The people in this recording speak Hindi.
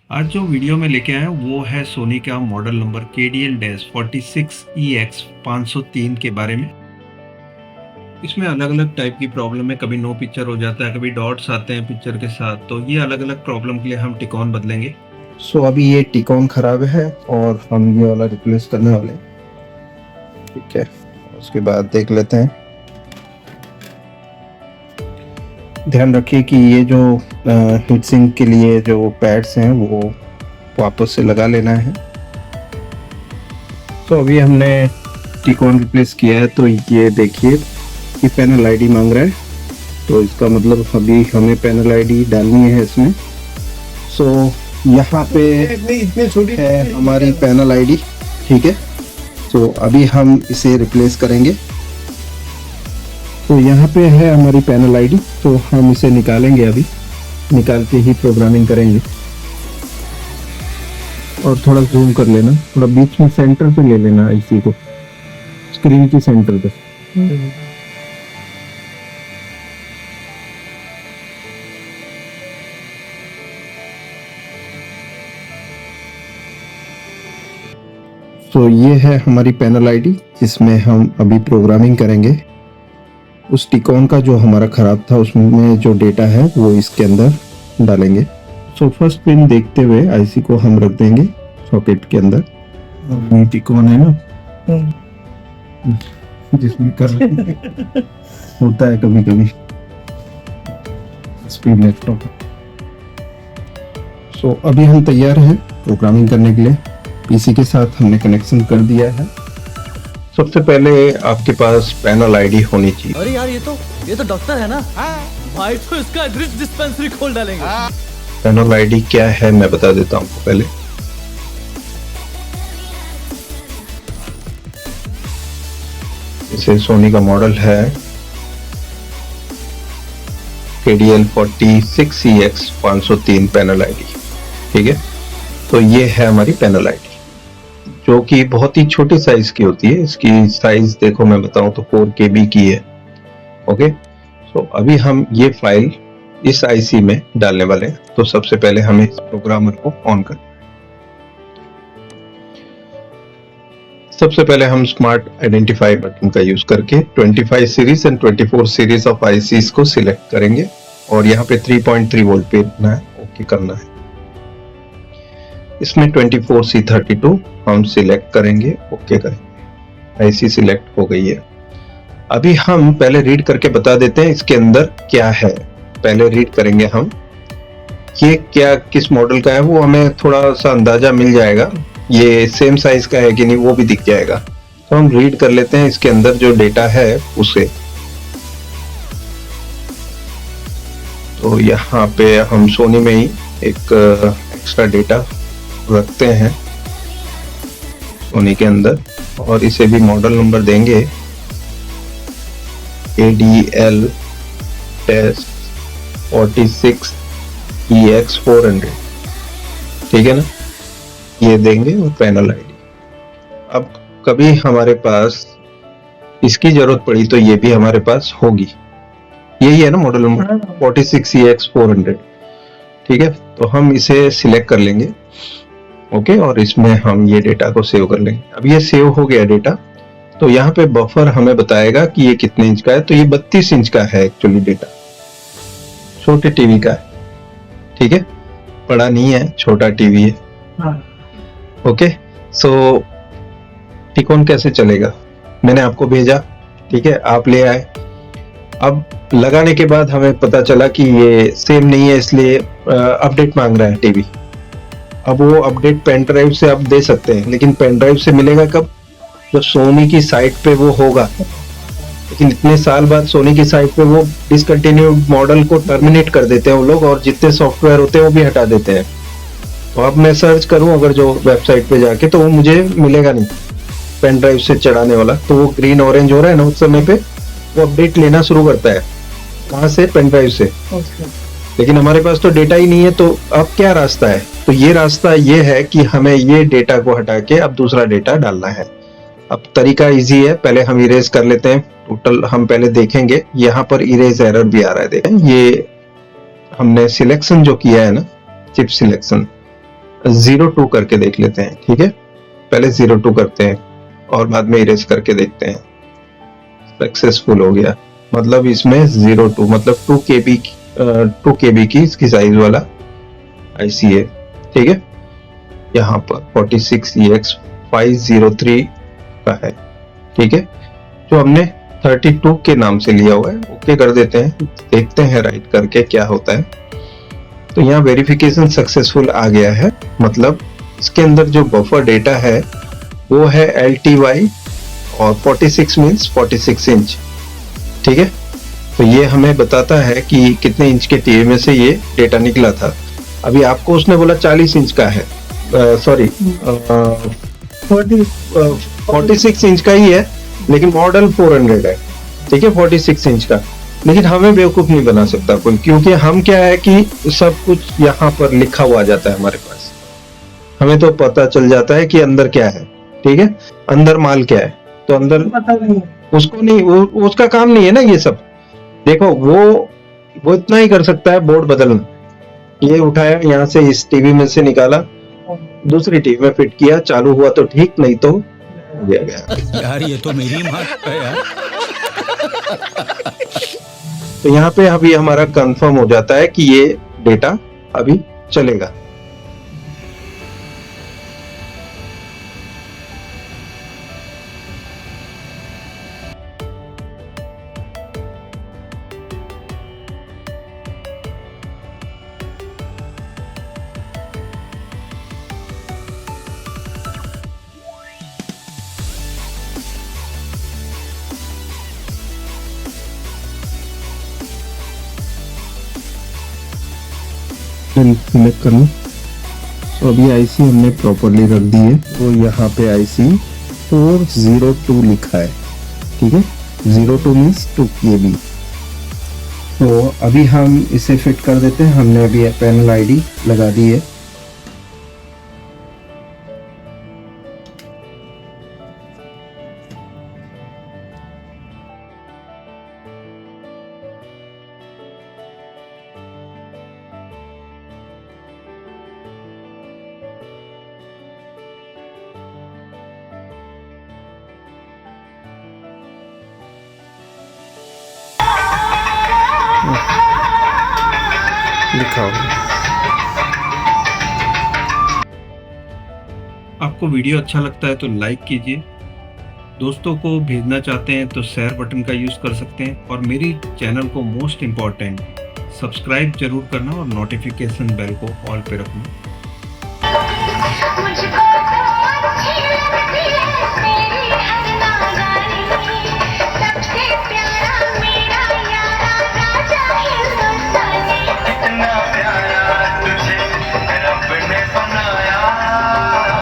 आज जो वीडियो में लेके आए हैं वो है सोनी का मॉडल नंबर KDL-46EX 503 के बारे में। इसमें अलग अलग टाइप की प्रॉब्लम है, कभी नो पिक्चर हो जाता है, कभी डॉट्स आते हैं पिक्चर के साथ। तो ये अलग अलग प्रॉब्लम के लिए हम टिकॉन बदलेंगे। अभी ये टिकॉन खराब है और हम ये वाला रिप्लेस करने वाले हैं। ठीक है, उसके बाद देख लेते हैं। ध्यान रखिए कि ये जो हीट सिंक के लिए जो पैड्स हैं वो वापस से लगा लेना है। तो अभी हमने टिकॉन रिप्लेस किया है, तो ये देखिए कि पैनल आईडी मांग रहा है, तो इसका मतलब अभी हमें पैनल आईडी डालनी है इसमें। यहाँ पे इतनी छोटी है हमारी पैनल आईडी। ठीक है, तो अभी हम इसे रिप्लेस करेंगे। तो यहाँ पे है हमारी पैनल आईडी, तो हम इसे निकालेंगे, अभी निकाल के ही प्रोग्रामिंग करेंगे। और थोड़ा जूम कर लेना, थोड़ा बीच में सेंटर पे ले लेना आईसी को, स्क्रीन की सेंटर पे। तो ये है हमारी पैनल आईडी जिसमें हम अभी प्रोग्रामिंग करेंगे। उस टिकॉन का जो हमारा ख़राब था उसमें जो डेटा है वो इसके अंदर डालेंगे। फर्स्ट पिन देखते हुए आईसी को हम रख देंगे सॉकेट के अंदर। ये टिकॉन है ना जिसमें कर होता है कभी कभी स्पीड लैपटॉप। अभी हम तैयार हैं प्रोग्रामिंग करने के लिए। पीसी के साथ हमने कनेक्शन कर दिया है। सबसे पहले आपके पास पैनल आईडी होनी चाहिए। अरे यार ये तो डॉक्टर है ना। भाई तो इसका ड्रिप डिस्पेंसरी खोल डालेंगे। पैनल आईडी क्या है मैं बता देता हूँ आपको पहले। इसे सोनी का मॉडल है KDL-46EX 503 पैनल आईडी। ठीक है, तो ये है हमारी पैनल आईडी जो कि बहुत ही छोटी साइज की होती है। इसकी साइज देखो मैं बताऊं तो 4 KB की है। ओके, अभी हम ये फाइल इस आईसी में डालने वाले हैं। तो सबसे पहले हमें इस प्रोग्रामर को ऑन करना है। सबसे पहले हम स्मार्ट आइडेंटिफाई बटन का यूज करके 25 series and 24 series of ICs को सिलेक्ट करेंगे और यहाँ पे 3.3 वोल्ट पे रखना है, ओके करना है। इसमें 24C32 हम सिलेक्ट करेंगे, ओके करेंगे। आईसी सिलेक्ट हो गई है। अभी हम पहले रीड करके बता देते हैं इसके अंदर क्या है। पहले रीड करेंगे हम, ये क्या किस मॉडल का है वो हमें थोड़ा सा अंदाजा मिल जाएगा। ये सेम साइज का है कि नहीं वो भी दिख जाएगा। तो हम रीड कर लेते हैं इसके अंदर जो डेटा है उसे। तो यहाँ पे हम सोनी में ही एक एक्स्ट्रा डेटा रखते हैं सोनी के अंदर और इसे भी मॉडल नंबर देंगे KDL-46EX 400। ठीक है ना, ये देंगे और पैनल आईडी। अब कभी हमारे पास इसकी जरूरत पड़ी तो ये भी हमारे पास होगी। यही है ना मॉडल नंबर 46EX 400। ठीक है, तो हम इसे सिलेक्ट कर लेंगे, ओके, और इसमें हम ये डेटा को सेव कर लेंगे। अब ये सेव हो गया डेटा। तो यहाँ पे बफर हमें बताएगा कि ये कितने इंच का है। तो ये 32 इंच का है एक्चुअली डेटा, छोटे टीवी का है। ठीक है, बड़ा नहीं है, छोटा टीवी है। ओके, टिकॉन कैसे चलेगा मैंने आपको भेजा। ठीक है, आप ले आए। अब लगाने के बाद हमें पता चला कि ये सेम नहीं है, इसलिए अपडेट मांग रहा है टीवी। अब वो अपडेट पेन ड्राइव से आप दे सकते हैं, लेकिन पेन ड्राइव से मिलेगा कब, जब सोनी की साइट पे वो होगा। लेकिन इतने साल बाद सोनी की साइट पे वो डिसकंटिन्यूड मॉडल को टर्मिनेट कर देते हैं वो लोग, और जितने सॉफ्टवेयर होते हैं वो भी हटा देते हैं। तो अब मैं सर्च करूं अगर जो वेबसाइट पे जाके, तो वो मुझे मिलेगा नहीं पेन ड्राइव से चढ़ाने वाला। तो वो ग्रीन ऑरेंज हो रहा है ना, उस समय पे वो अपडेट लेना शुरू करता है। कहाँ से? पेन ड्राइव से। लेकिन हमारे पास तो डेटा ही नहीं है। तो अब क्या रास्ता है? तो ये रास्ता ये है कि हमें ये डेटा को हटा के अब दूसरा डेटा डालना है। अब तरीका इजी है, पहले हम इरेज कर लेते हैं। टोटल हम पहले देखेंगे, यहाँ पर इरेज एरर भी आ रहा है। देखें, ये हमने सिलेक्शन जो किया है ना, चिप सिलेक्शन, 02 करके देख लेते हैं, ठीक है। पहले 02 करते हैं और बाद में इरेज करके देखते हैं। सक्सेसफुल हो गया, मतलब इसमें 02 मतलब 2 KB की इसकी साइज वाला IC है, ठीक है। यहाँ पर 46EX503 का है, ठीक है, जो हमने 32 के नाम से लिया हुआ है। ओके कर देते हैं, देखते हैं राइट करके क्या होता है। तो यहाँ वेरिफिकेशन सक्सेसफुल आ गया है, मतलब इसके अंदर जो बफर डेटा है वो है LTY और 46 मीन्स 46 इंच, ठीक है। तो ये हमें बताता है कि कितने इंच के टीवी में से ये डेटा निकला था। अभी आपको उसने बोला 40 इंच का है, सॉरी 46 इंच का ही है, लेकिन मॉडल 400 है, ठीक है, 46 इंच का। लेकिन हमें बेवकूफ नहीं बना सकता कोई, क्योंकि हम क्या है कि सब कुछ यहाँ पर लिखा हुआ जाता है हमारे पास, हमें तो पता चल जाता है कि अंदर क्या है, ठीक है, अंदर माल क्या है। तो अंदर उसको नहीं, उसका काम नहीं है ना ये सब। देखो वो इतना ही कर सकता है, बोर्ड बदलना। ये उठाया यहाँ से, इस टीवी में से निकाला, दूसरी टीवी में फिट किया, चालू हुआ तो ठीक, नहीं तो हो गया। यार ये तो मेरी माँ है यार। तो यहाँ पे अभी हमारा कंफर्म हो जाता है कि ये डेटा अभी चलेगा। सिलेक्ट करना। तो अभी IC हमने प्रॉपरली रख दी है, तो यहाँ पे IC 402 लिखा है, ठीक है, 02 मीन्स 2 KB। तो अभी हम इसे फिट कर देते हैं। हमने अभी पैनल ID लगा दी है। लिखा होगा। आपको वीडियो अच्छा लगता है तो लाइक कीजिए, दोस्तों को भेजना चाहते हैं तो शेयर बटन का यूज़ कर सकते हैं, और मेरी चैनल को मोस्ट इम्पॉर्टेंट सब्सक्राइब जरूर करना और नोटिफिकेशन बेल को ऑल पे रखना।